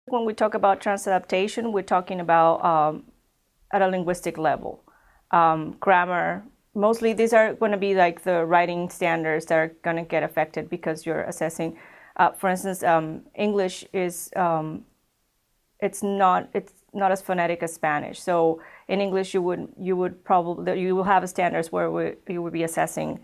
When we talk about transadaptation, we're talking about at a linguistic level. Grammar, mostly these are going to be like the writing standards that are going to get affected because you're assessing. For instance, English is it's not as phonetic as Spanish. So in English, you will have standards where you would be assessing,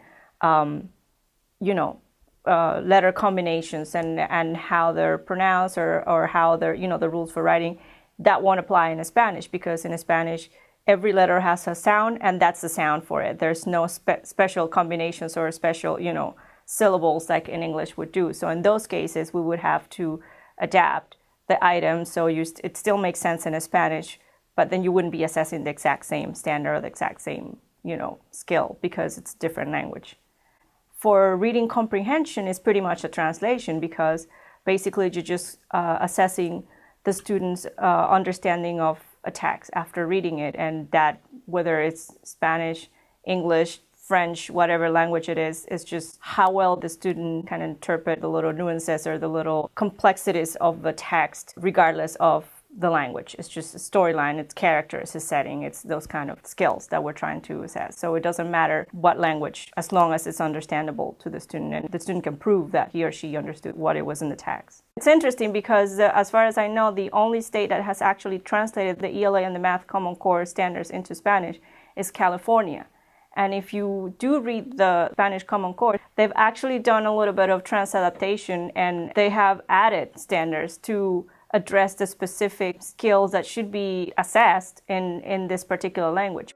letter combinations and how they're pronounced or how they're, the rules for writing. That won't apply in Spanish because in Spanish, every letter has a sound and that's the sound for it. There's no special combinations or special, syllables like in English would do. So in those cases, we would have to adapt the item so it still makes sense in Spanish, but then you wouldn't be assessing the exact same standard or the exact same, skill because it's a different language. For reading comprehension, it's pretty much a translation because basically you're just assessing the student's understanding of a text after reading it, and that whether it's Spanish, English, French, whatever language it is just how well the student can interpret the little nuances or the little complexities of the text, regardless of the language. It's just a storyline, it's characters, it's setting, it's those kind of skills that we're trying to assess. So it doesn't matter what language, as long as it's understandable to the student and the student can prove that he or she understood what it was in the text. It's interesting because as far as I know, the only state that has actually translated the ELA and the Math Common Core standards into Spanish is California. And if you do read the Spanish Common Core, they've actually done a little bit of transadaptation and they have added standards to address the specific skills that should be assessed in this particular language.